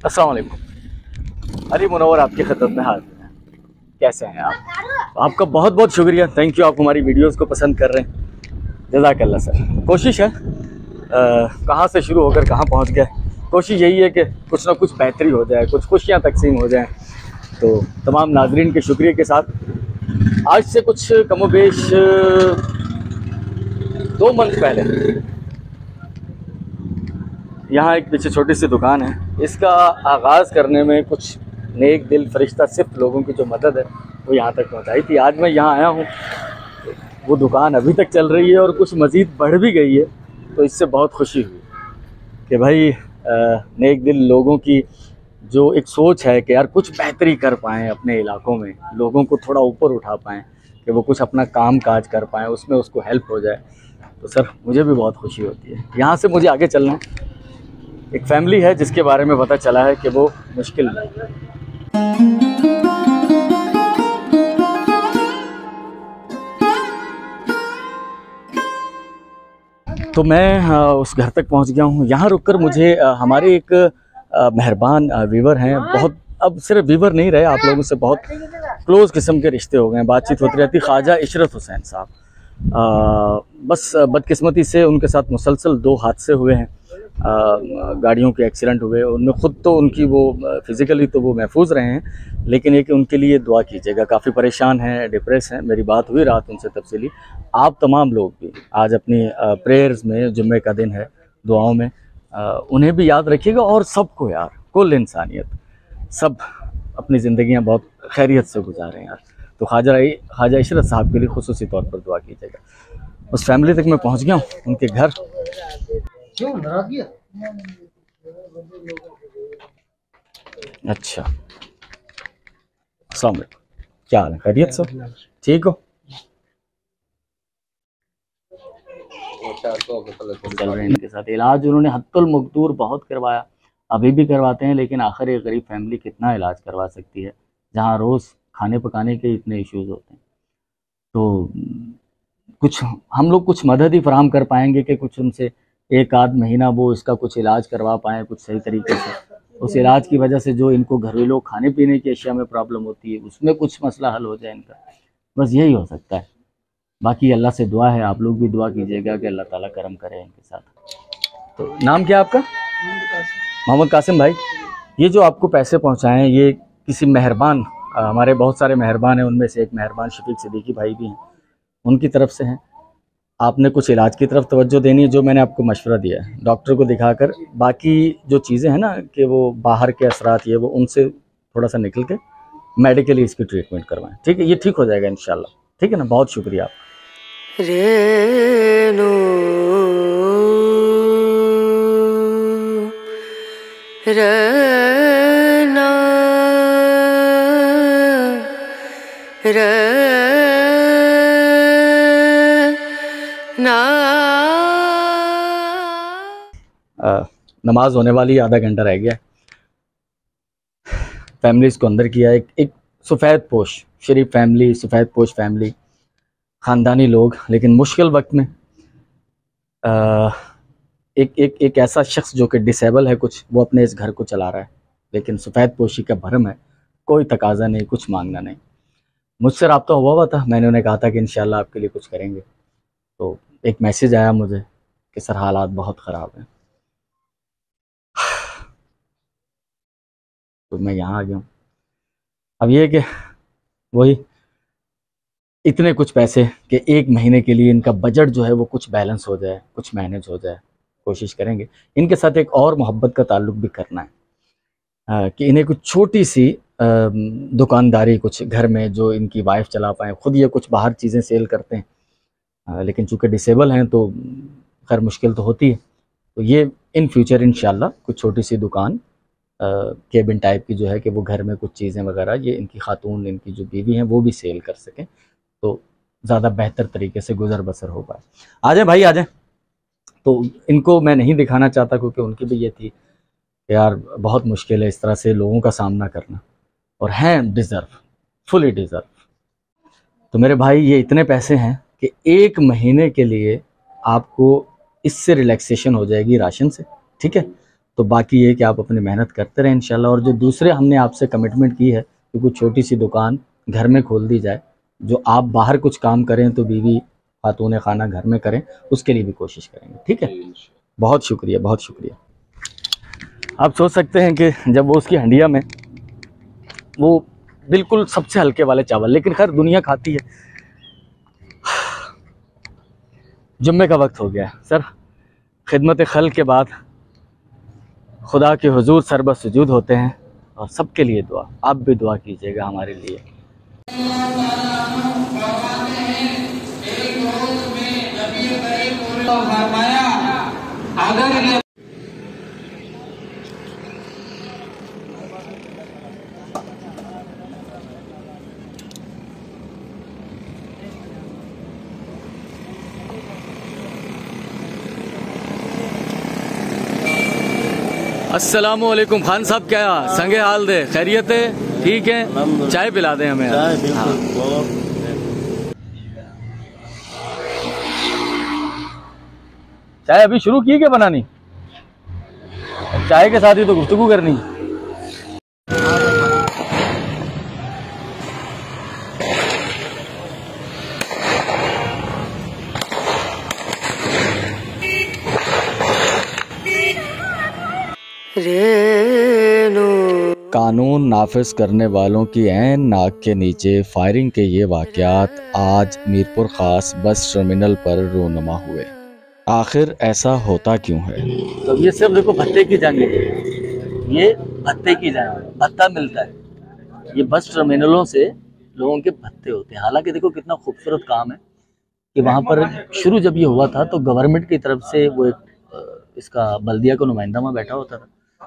अस्सलाम वालेकुम। अली मुनव्वर आपकी खिदमत में हाजिर हैं। कैसे हैं आप? आपका बहुत बहुत शुक्रिया, थैंक यू, आप हमारी वीडियोस को पसंद कर रहे हैं। जज़ाकल्लाह सर। कोशिश है कहाँ से शुरू होकर कहाँ पहुँच गए। कोशिश यही है कि कुछ ना कुछ बेहतरी हो जाए, कुछ खुशियाँ तकसीम हो जाएँ। तो तमाम नाजरीन के शुक्रिया के साथ आज से कुछ कमोबेश 2 मंथ पहले यहाँ एक पीछे छोटी सी दुकान है, इसका आगाज़ करने में कुछ नेक दिल फरिश्ता सिर्फ लोगों की जो मदद है वो यहाँ तक पहुँचाई थी। आज मैं यहाँ आया हूँ, वो दुकान अभी तक चल रही है और कुछ मज़ीद बढ़ भी गई है। तो इससे बहुत खुशी हुई कि भाई नेक दिल लोगों की जो एक सोच है कि यार कुछ बेहतरी कर पाएँ अपने इलाकों में, लोगों को थोड़ा ऊपर उठा पाएँ कि वो कुछ अपना काम काज कर पाएँ, उसमें उसको हेल्प हो जाए। तो सर मुझे भी बहुत खुशी होती है। यहाँ से मुझे आगे चलना है। एक फैमिली है जिसके बारे में पता चला है कि वो मुश्किल में है। तो मैं उस घर तक पहुंच गया हूं। यहाँ रुककर मुझे हमारे एक मेहरबान वीवर हैं, बहुत अब सिर्फ वीवर नहीं रहे, आप लोगों से बहुत क्लोज़ किस्म के रिश्ते हो गए हैं, बातचीत होती रहती। ख्वाजा इशरत हुसैन साहब, बस बदकिस्मती से उनके साथ मुसलसल 2 हादसे हुए हैं, गाड़ियों के एक्सीडेंट हुए। उनमें ख़ुद तो उनकी वो फिज़िकली तो वो महफूज रहे हैं, लेकिन ये कि उनके लिए दुआ कीजिएगा। काफ़ी परेशान हैं, डिप्रेस हैं। मेरी बात हुई रात उनसे तफसीली। आप तमाम लोग भी आज अपनी प्रेयर्स में, जुम्मे का दिन है, दुआओं में उन्हें भी याद रखिएगा। और सबको यार, कुल इंसानियत, सब अपनी ज़िंदगियाँ बहुत खैरियत से गुजारें यार। तो ख्वाजा इशरत साहब के लिए खुसूसी तौर पर दुआ कीजिएगा। उस फैमिली तक मैं पहुँच गया हूँ, उनके घर। अच्छा, अस्सलाम वालेकुम, क्या हाल है? खैरियत से ठीक हो? चल रहे हैं इनके साथ इलाज। उन्होंने हत्तुल मकदूर बहुत करवाया, अभी भी करवाते हैं, लेकिन आखिर एक गरीब फैमिली कितना इलाज करवा सकती है जहाँ रोज़ खाने पकाने के इतने इश्यूज होते हैं। तो कुछ हम लोग कुछ मदद ही फराहम कर पाएंगे कि कुछ उनसे 1 आध महीना वो इसका कुछ इलाज करवा पाएँ कुछ सही तरीके से। उस इलाज की वजह से जो इनको घरेलू खाने पीने की अशिया में प्रॉब्लम होती है, उसमें कुछ मसला हल हो जाए इनका, बस यही हो सकता है। बाकी अल्लाह से दुआ है, आप लोग भी दुआ कीजिएगा कि अल्लाह ताला करम करे इनके साथ। तो नाम क्या है आपका? मोहम्मद कासिम भाई। ये जो आपको पैसे पहुँचाएँ ये किसी मेहरबान, हमारे बहुत सारे मेहरबान हैं, उनमें से एक मेहरबान शफीक सिद्दीकी भाई भी हैं, उनकी तरफ से हैं। आपने कुछ इलाज की तरफ तवज्जो देनी है, जो मैंने आपको मशवरा दिया है डॉक्टर को दिखाकर। बाकी जो चीज़ें हैं ना कि वो बाहर के असरात, ये वो उनसे थोड़ा सा निकल के मेडिकली इसकी ट्रीटमेंट करवाएं, ठीक है? ये ठीक हो जाएगा इंशाल्लाह, ठीक है ना? बहुत शुक्रिया आप। रेनो रना नमाज होने वाली, आधा घंटा रह गया। फैमिलीज़ को अंदर किया। एक सफ़ेद पोश शरीफ फैमिली, सफ़ेद पोश फैमिली, ख़ानदानी लोग, लेकिन मुश्किल वक्त में एक ऐसा शख्स जो कि डिसेबल है कुछ, वो अपने इस घर को चला रहा है, लेकिन सफ़ेद पोशी का भरम है, कोई तकाजा नहीं, कुछ मांगना नहीं। मुझसे रब्ता हुआ था, मैंने उन्हें कहा था कि इंशाल्लाह आपके लिए कुछ करेंगे। तो एक मैसेज आया मुझे कि सर हालात बहुत ख़राब हैं। तो मैं यहाँ आ गया हूँ। अब ये कि वही इतने कुछ पैसे कि 1 महीने के लिए इनका बजट जो है वो कुछ बैलेंस हो जाए, कुछ मैनेज हो जाए, कोशिश करेंगे। इनके साथ एक और मोहब्बत का ताल्लुक़ भी करना है कि इन्हें कुछ छोटी सी दुकानदारी कुछ घर में जो इनकी वाइफ चला पाए। ख़ुद ये कुछ बाहर चीज़ें सेल करते हैं, लेकिन चूँकि डिसेबल हैं तो खैर मुश्किल तो होती है। तो ये इन फ्यूचर इंशाल्लाह कुछ छोटी सी दुकान केबिन टाइप की जो है कि वो घर में कुछ चीज़ें वगैरह ये इनकी खातून, इनकी जो बीवी हैं वो भी सेल कर सकें, तो ज़्यादा बेहतर तरीके से गुजर बसर हो पाए। आ जाए भाई, आ जाए। तो इनको मैं नहीं दिखाना चाहता क्योंकि उनकी भी ये थी कि यार बहुत मुश्किल है इस तरह से लोगों का सामना करना, और हैं डिज़र्व, फुली डिज़र्व। तो मेरे भाई ये इतने पैसे हैं कि 1 महीने के लिए आपको इससे रिलैक्सेशन हो जाएगी राशन से, ठीक है? तो बाकी ये कि आप अपनी मेहनत करते रहें इंशाल्लाह। और जो दूसरे हमने आपसे कमिटमेंट की है कि कुछ छोटी सी दुकान घर में खोल दी जाए, जो आप बाहर कुछ काम करें तो बीवी खातून खाना घर में करें, उसके लिए भी कोशिश करेंगे। ठीक है, बहुत शुक्रिया, बहुत शुक्रिया। आप सोच सकते हैं कि जब वो उसकी हंडिया में वो बिल्कुल सबसे हल्के वाले चावल, लेकिन खैर दुनिया खाती है। जुम्मे का वक्त हो गया सर, खिदमत खल के बाद खुदा के हुजूर सरबत सुजूद होते हैं। और सबके लिए दुआ, आप भी दुआ कीजिएगा हमारे लिए। अस्सलामु अलैकुम खान साहब, क्या संगे हाल दे, खैरियत है? ठीक है, चाय पिला दें हमें। चाय अभी शुरू की क्या बनानी? चाय के साथ ही तो गुफ्तगू करनी। कानून नाफिज करने वालों की ऐन नाक के नीचे फायरिंग के ये वाक़यात आज मीरपुर खास बस टर्मिनल पर रोनुमा हुए। आखिर ऐसा होता क्यों है? तो ये सिर्फ देखो भत्ते की जंग है, ये भत्ते की जंग, भत्ता मिलता है। ये बस टर्मिनलों से लोगों के भत्ते होते हैं। हालांकि देखो कितना खूबसूरत काम है कि वहाँ पर शुरू जब ये हुआ था तो गवर्नमेंट की तरफ से वो एक इसका बल्दिया का नुमाइंदा वहाँ बैठा होता था।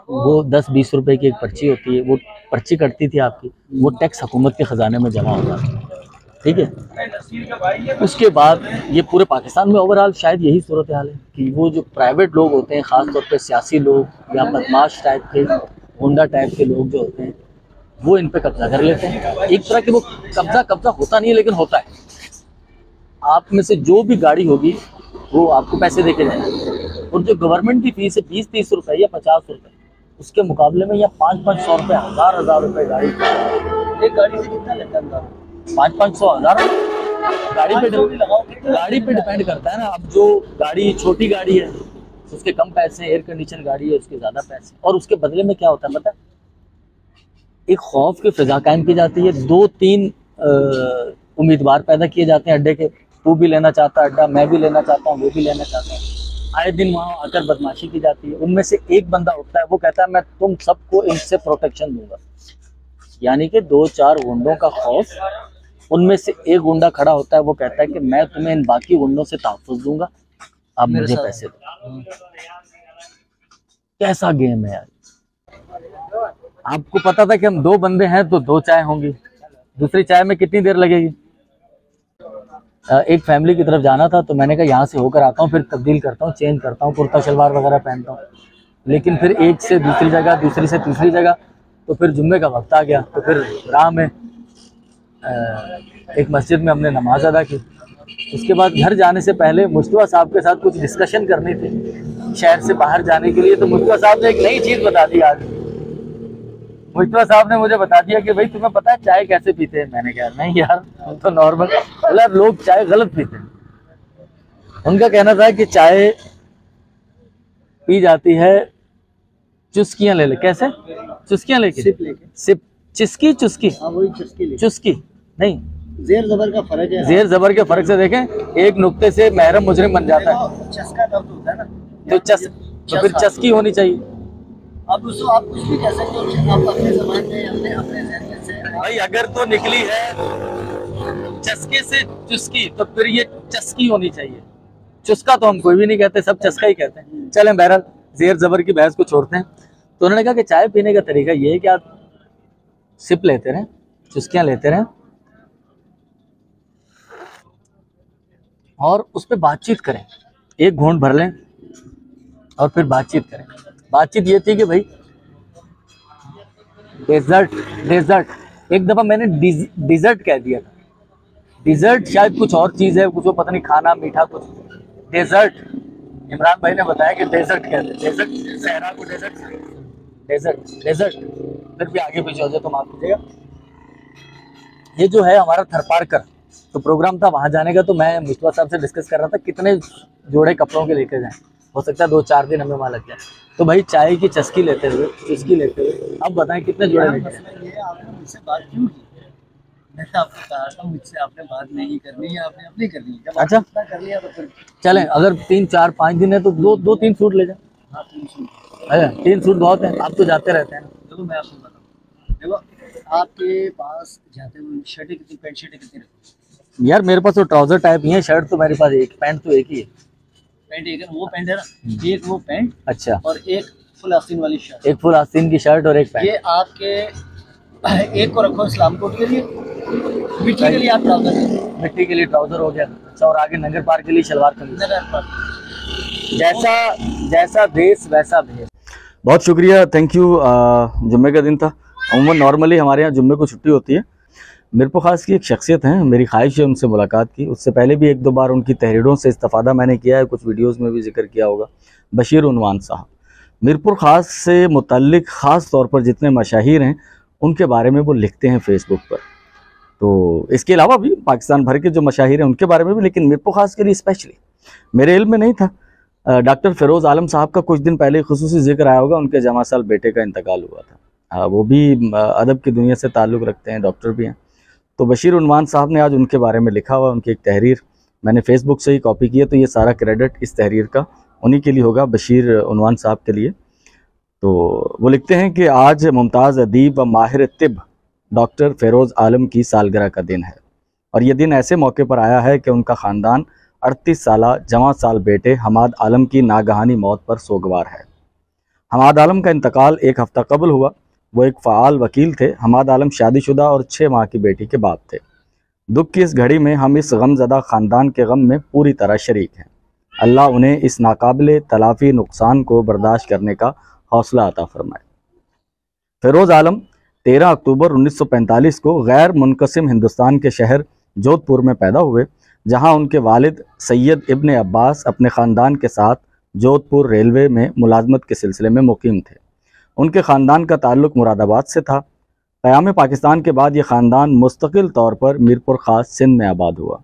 वो 10-20 रुपए की एक पर्ची होती है, वो पर्ची कटती थी आपकी, वो टैक्स हुकूमत के ख़जाने में जमा होता था। ठीक है, उसके बाद ये पूरे पाकिस्तान में ओवरऑल शायद यही सूरत हाल है कि वो जो प्राइवेट लोग होते हैं, ख़ास तौर पे सियासी लोग या बदमाश टाइप के, गुंडा टाइप के लोग जो होते हैं, वो इन पे कब्जा कर लेते हैं। एक तरह के वो कब्जा होता नहीं है, लेकिन होता है। आप में से जो भी गाड़ी होगी वो आपको पैसे दे के जाएंगे, और जो गवर्नमेंट की फीस है 20-30 रुपये या 50 रुपये, उसके मुकाबले में या 500-500 रुपये, 1000 रुपये गाड़ी। एक गाड़ी से कितना लेता है? 500-500 गाड़ी पे डिपेंड करता है ना। अब जो गाड़ी छोटी गाड़ी है उसके कम पैसे, एयर कंडीशन गाड़ी है उसके ज़्यादा पैसे। और उसके बदले में क्या होता है पता है? एक खौफ की फिजा कायम की जाती है, 2-3 उम्मीदवार पैदा किए जाते हैं अड्डे के। तू भी लेना चाहता है अड्डा, मैं भी लेना चाहता हूँ, वो भी लेना चाहता हूँ। आए दिन वहाँ आकर बदमाशी की जाती है। उनमें से एक बंदा उठता है, वो कहता है मैं तुम सबको इनसे प्रोटेक्शन दूंगा। यानी कि 2-4 गुंडों का खौफ, उनमें से एक गुंडा खड़ा होता है, वो कहता है कि मैं तुम्हें इन बाकी गुंडों से तहफ़्फ़ुज़ दूंगा, आप मुझे पैसे दो। कैसा गेम है यार। आपको पता था कि हम 2 बंदे हैं तो 2 चाय होंगी, दूसरी चाय में कितनी देर लगेगी? एक फैमिली की तरफ जाना था तो मैंने कहा यहाँ से होकर आता हूँ, फिर तब्दील करता हूँ, चेंज करता हूँ, कुर्ता शलवार वगैरह पहनता हूँ। लेकिन फिर एक से दूसरी जगह, दूसरी से तीसरी जगह, तो फिर जुम्मे का वक्त आ गया। तो फिर राह में एक मस्जिद में हमने नमाज अदा की। उसके बाद घर जाने से पहले मुस्तफा साहब के साथ कुछ डिस्कशन करनी थी शहर से बाहर जाने के लिए। तो मुस्तफा साहब ने एक नई चीज़ बता दी आज। मुस्तफा साहब ने मुझे बता दिया कि भाई तुम्हें पता है चाय कैसे पीते हैं? मैंने कहा नहीं यार, हम तो नॉर्मल। बोला लोग चाय गलत पीते हैं। उनका कहना था कि चाय पी जाती है चुस्कियां ले ले। कैसे चुस्कियां लेके? सिप, चिस्की, चुस्की। हाँ वही चुस्की, चुस्की नहीं, जेर जबर का फर्क है। जेर जबर के फर्क से देखें, एक नुक्ते से महरम मुजरिम बन जाता है। चस्का दर्द होता है ना, तो फिर चस्की होनी चाहिए। आप कुछ भी कह सकते हो, आप अपने ज़बान में अपने ज़हन से भाई अगर तो निकली है चस्के से चुस्की, तो फिर ये चस्की होनी चाहिए। चुस्का तो हम कोई भी नहीं कहते, सब चस्का ही कहते हैं। चलें बहरहाल जेर जबर की बहस को छोड़ते हैं। तो उन्होंने कहा कि चाय पीने का तरीका ये है कि आप सिप लेते रहें, चुस्कियाँ लेते रहें और उस पर बातचीत करें। एक घूंट भर लें और फिर बातचीत करें। बातचीत ये थी कि भाई डेजर्ट एक दफ़ा मैंने डिज़र्ट कह दिया था। डिज़र्ट शायद कुछ और चीज़ है, कुछ वो पता नहीं, खाना मीठा कुछ। डेजर्ट इमरान भाई ने बताया कि डेजर्ट कहते हैं, डेजर्ट, सहरा को डेजर्ट, डेजर्ट, डेजर्ट, फिर भी आगे पीछे हो जाए तो माफ कीजिएगा। ये जो है हमारा थरपारकर, तो प्रोग्राम था वहां जाने का, तो मैं मुस्तफा साहब से डिस्कस कर रहा था कितने जोड़े कपड़ों के लेके जाएं, हो सकता है 2-4 दिन हमें वहां लग जाए। तो भाई चाय की चस्की लेते हुए अब बताएं कितने जोड़े लेके जाएं। ये आपने मुझसे बात क्यों की? मैंने आपको कहा था मुझसे आपने बात नहीं करनी है, आपने अपनी करनी है। जब अच्छा इतना कर लिया तो फिर चलें, अगर 3-4-5 दिन है तो 2-3 सूट ले जाए। हाँ 3 सूट, अच्छा 3 सूट बहुत है, आप तो जाते रहते हैं। देखो मैं आपको बताऊँ, देखो आपके पास जाते हुए शर्टें कितनी, पैंट शर्टें कितनी रखी? यार मेरे पास तो ट्राउजर टाइप ही है, शर्ट तो मेरे पास एक, पैंट तो एक ही है। पैंट एक है, वो पैंट है ना, एक वो पैंट अच्छा, और एक फुल आस्तीन वाली शर्ट। एक फुल आस्तीन की शर्ट और एक पैंट। ये आपके एक को रखो इस्लाम कोट के लिए, मिट्टी के लिए आप ट्राउजर, मिट्टी के लिए ट्राउजर हो गया। अच्छा, और आगे नंगर पार के लिए शलवार कमीज। जैसा जैसा देश वैसा भेष। बहुत शुक्रिया, थैंक यू। जुम्मे का दिन था, अमूमन नॉर्मली हमारे यहाँ जुम्मे को छुट्टी होती है। मिरपुर खास की एक शख्सियत हैं, मेरी ख्वाहिश है उनसे मुलाकात की। उससे पहले भी 1-2 बार उनकी तहरीरों से इस्तेफादा मैंने किया है, कुछ वीडियोस में भी जिक्र किया होगा। बशीर उन्वान साहब मिरपुर खास से मुतल्लिक ख़ास तौर पर जितने मशाहिर हैं उनके बारे में वो लिखते हैं फेसबुक पर। तो इसके अलावा भी पाकिस्तान भर के जो मशाहिर हैं उनके बारे में भी, लेकिन मिरपुर खास के लिए स्पेशली मेरे इल्म में नहीं था। डॉक्टर फ़िरोज़ आलम साहब का कुछ दिन पहले खुसूसी जिक्र आया होगा, उनके जमा साल बेटे का इंतकाल हुआ था। वो भी अदब की दुनिया से ताल्लुक़ रखते हैं, डॉक्टर भी हैं। तो बशीर उन्वान साहब ने आज उनके बारे में लिखा हुआ, उनकी एक तहरीर मैंने फेसबुक से ही कॉपी की है, तो ये सारा क्रेडिट इस तहरीर का उन्हीं के लिए होगा, बशीर उन्वान साहब के लिए। तो वो लिखते हैं कि आज मुमताज़ अदीब व माहिर तिब डॉक्टर फ़िरोज़ आलम की सालगिरह का दिन है, और ये दिन ऐसे मौके पर आया है कि उनका ख़ानदान 38 साला जवां साल बेटे हमाद आलम की नागहानी मौत पर सोगवार है। हमाद आलम का इंतकाल 1 हफ़्ता कबल हुआ। वो एक फ़ाल वकील थे। हमाद आलम शादीशुदा और 6 माह की बेटी के बाप थे। दुख की इस घड़ी में हम इस गमज़दा ख़ानदान के गम में पूरी तरह शरीक हैं। अल्लाह उन्हें इस नाकाबिले तलाफ़ी नुकसान को बर्दाश्त करने का हौसला अता फरमाए। फ़िरोज़ आलम 13 अक्टूबर 1945 को गैर मुनक़सिम हिंदुस्तान के शहर जोधपुर में पैदा हुए, जहां उनके वालिद सैयद इब्न अब्बास अपने ख़ानदान के साथ जोधपुर रेलवे में मुलाजमत के सिलसिले में मुकीम थे। उनके ख़ानदान का ताल्लुक़ मुरादाबाद से था। क़याम पाकिस्तान के बाद ये ख़ानदान मुस्तकिल तौर पर मीरपुर ख़ास सिंध में आबाद हुआ।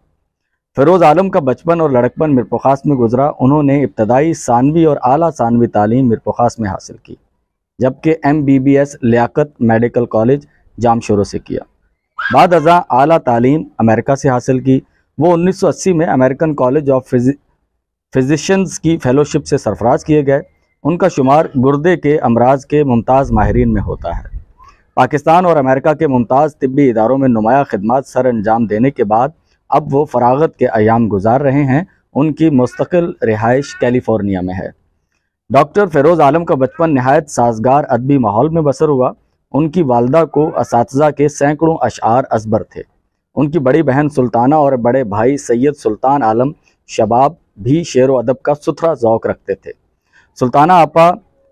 फ़िरोज़ आलम का बचपन और लड़कपन मीरपुर ख़ास में गुजरा। उन्होंने इब्तदाई, सानवी और आला सानवी तालीम मीरपुर ख़ास में हासिल की, जबकि MBBS Liaquat medical college Jamshoro से किया। बाद अज़ा आला तालीम अमेरिका से हासिल की। वो 1980 में अमेरिकन कॉलेज ऑफ फिजिशियंस की फेलोशिप से सरफराज किए गए। उनका शुमार गुर्दे के अमराज के मुमताज़ माहिरीन में होता है। पाकिस्तान और अमेरिका के मुमताज़ तिब्बी इदारों में नुमाया खिदमत सर अंजाम देने के बाद अब वो फरागत के अयाम गुजार रहे हैं। उनकी मुस्तकिल रिहाइश कैलिफोर्निया में है। डॉक्टर फ़िरोज़ आलम का बचपन नहायत साजगार अदबी माहौल में बसर हुआ। उनकी वालदा को असातिज़ा के सैकड़ों अशआर अज़बर थे। उनकी बड़ी बहन सुल्ताना और बड़े भाई सैयद सुल्तान आलम शबाब भी शेर व अदब का सुथरा ज़ौक़ रखते थे। सुल्ताना आपा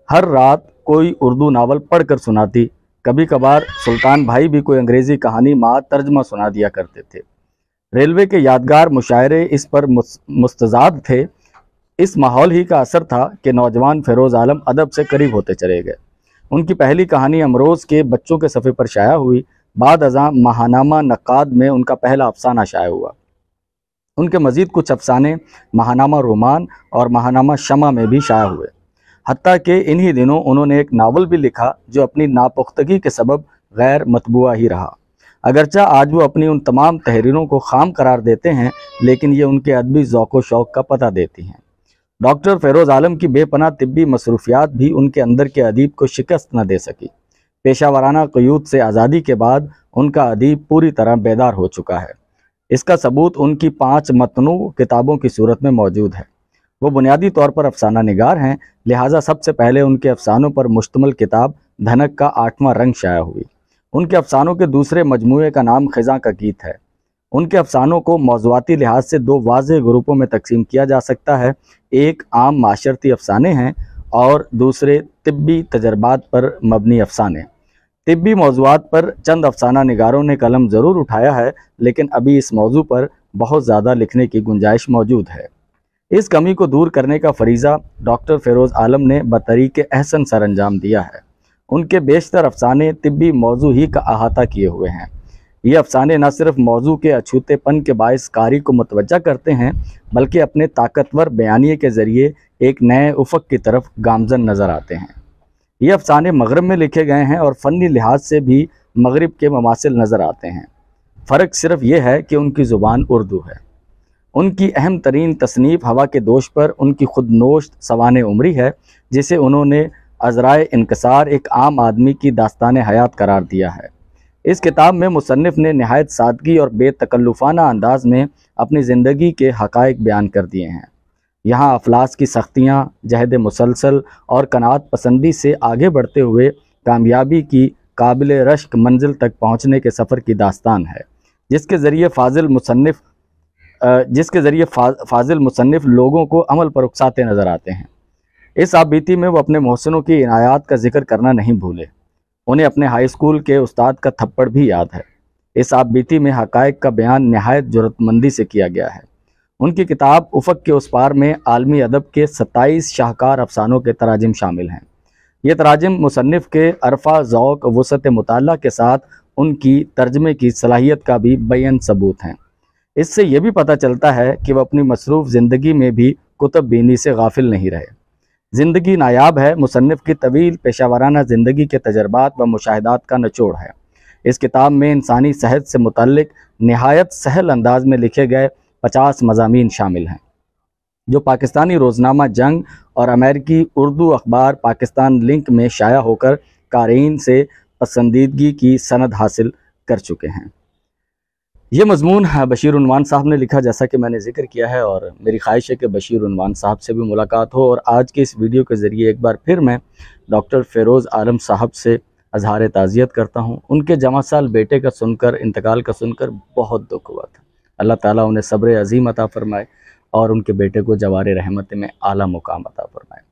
हर रात कोई उर्दू नावल पढ़कर सुनाती। कभी कभार सुल्तान भाई भी कोई अंग्रेज़ी कहानी माँ तर्जमा सुना दिया करते थे। रेलवे के यादगार मुशायरे इस पर मुस्तज़ाद थे। इस माहौल ही का असर था कि नौजवान फ़िरोज़ आलम अदब से करीब होते चले गए। उनकी पहली कहानी अमरोज़ के बच्चों के सफ़े पर शाया हुई। बाद अज़ां महानामा नक्काद में उनका पहला अफसाना शाया हुआ। उनके मज़ीद कुछ अफसाने महानामा रोमान और महानामा शमा में भी शाया हुए। हत्ता कि इन्हीं दिनों उन्होंने एक नावल भी लिखा जो अपनी नापुख्तगी के सबब गैर मतबूआ ही रहा। अगरचा आज वो अपनी उन तमाम तहरीरों को खाम करार देते हैं, लेकिन ये उनके अदबी ज़ौक़ व शौक़ का पता देती हैं। डॉक्टर फ़िरोज़ आलम की बेपनाह तिब्बी मसरूफियात भी उनके अंदर के अदीब को शिकस्त न दे सकी। पेशावराना क़यूद से आज़ादी के बाद उनका अदीब पूरी तरह बेदार हो चुका है। इसका सबूत उनकी 5 मतनू किताबों की सूरत में मौजूद है। वो बुनियादी तौर पर अफसाना निगार हैं, लिहाजा सबसे पहले उनके अफसानों पर मुश्तमिल किताब धनक का 8वां रंग शाया हुई। उनके अफसानों के दूसरे मजमूए का नाम ख़िज़ां का गीत है। उनके अफसानों को मौज़ूआती लिहाज से 2 वाज़ेह ग्रुपों में तकसीम किया जा सकता है। एक आम माशरती अफसाने हैं और दूसरे तिब्बी तजर्बात पर मबनी अफसाने। तिब्बी मौज़ूआत पर चंद अफसाना निगारों ने कलम ज़रूर उठाया है, लेकिन अभी इस मौजू पर बहुत ज़्यादा लिखने की गुंजाइश मौजूद है। इस कमी को दूर करने का फरीज़ा डॉक्टर फ़िरोज़ आलम ने बतरीके एहसन सर अंजाम दिया है। उनके बेशतर अफसाने तिब्बी मौजू ही का अहाता किए हुए हैं। ये अफसाने न सिर्फ मौजू के अछूतेपन के बायस कारी को मुतवज्जा करते हैं, बल्कि अपने ताकतवर बयानिए के ज़रिए एक नए उफ़क़ की तरफ गामज़न नज़र आते हैं। ये अफसाने मगरब में लिखे गए हैं और फ़नी लिहाज से भी मगरिब के ममासिल नज़र आते हैं। फ़र्क सिर्फ ये है कि उनकी ज़ुबान उर्दू है। उनकी अहम तरीन तसनीफ़ हवा के दोष पर उनकी खुद नोश्त सवाने उमरी है, जिसे उन्होंने अज़राए इनकसार एक आम आदमी की दास्तान हयात करार दिया है। इस किताब में मुसन्निफ़ ने नहायत सादगी और बेतकल्लुफ़ाना अंदाज में अपनी ज़िंदगी के हक़ाइक़ बयान कर दिए हैं। यहाँ अफलास की सख्तियाँ, जहद मुसलसल और कनात पसंदी से आगे बढ़ते हुए कामयाबी की काबिल रश्क मंजिल तक पहुँचने के सफ़र की दास्तान है, जिसके ज़रिए फ़ाज़िल मुसन्निफ़ लोगों को अमल पर उकसाते नज़र आते हैं। इस आपबीती में वो अपने मोहसिनों की इनायात का जिक्र करना नहीं भूले। उन्हें अपने हाई स्कूल के उस्ताद का थप्पड़ भी याद है। इस आपबीती में हक़ाइक़ का बयान नहायत जुर्रतमंदी से किया गया है। उनकी किताब उफ़क़ के उस पार में आलमी अदब के 27 शाहकार अफसानों के तराजिम शामिल हैं। ये तराजिम मुसन्निफ़ के अरफ़ा ज़ौक़ वुसअत मुताला के साथ उनकी तर्जमे की सलाहियत का भी बेयन सबूत हैं। इससे ये भी पता चलता है कि वह अपनी मसरूफ़ ज़िंदगी में भी कुतुब बीनी से गाफिल नहीं रहे। ज़िंदगी नायाब है मुसन्निफ़ की तवील पेशावराना ज़िंदगी के तजर्बात व मुशाहिदात का निचोड़ है। इस किताब में इंसानी सेहत से मुतल्लिक़ नहायत सहल अंदाज में लिखे गए 50 मज़ामीन शामिल हैं, जो पाकिस्तानी रोज़नामा जंग और अमेरिकी उर्दू अखबार पाकिस्तान लिंक में शाया होकर क़ारीन से पसंदीदगी की सनद हासिल कर चुके हैं। ये मज़मून बशीर उन्वान साहब ने लिखा, जैसा कि मैंने जिक्र किया है, और मेरी ख्वाहिश है कि बशीर उन्वान साहब से भी मुलाकात हो और आज के इस वीडियो के ज़रिए एक बार फिर मैं डॉक्टर फ़िरोज़ आलम साहब से अज़हार ताज़ियत करता हूँ। उनके जमा साल बेटे का सुनकर, इंतकाल का सुनकर बहुत दुख हुआ था। अल्लाह ताला उन्हें सब्र अज़ीम अता फ़रमाए और उनके बेटे को जवारे रहमत में आला मुकाम अता फ़रमाए।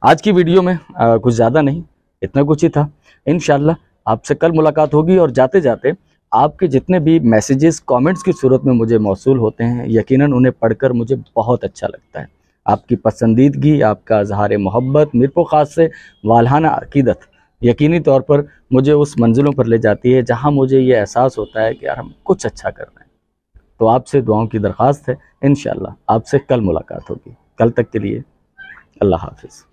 आज की वीडियो में कुछ ज़्यादा नहीं, इतना कुछ ही था। इंशाअल्लाह आपसे कल मुलाकात होगी और जाते जाते आपके जितने भी मैसेजेस कमेंट्स की सूरत में मुझे मौसूल होते हैं, यकीनन उन्हें पढ़कर मुझे बहुत अच्छा लगता है। आपकी पसंदीदगी, आपका इज़हार मोहब्बत, मेरे को ख़ास से वालहाना अक़ीदत यकीनी तौर पर मुझे उस मंजिलों पर ले जाती है जहां मुझे ये एहसास होता है कि यार हम कुछ अच्छा कर रहे हैं। तो आपसे दुआओं की दरख्वास्त है। इंशाअल्लाह आपसे कल मुलाकात होगी। कल तक के लिए अल्लाह हाफ़िज़।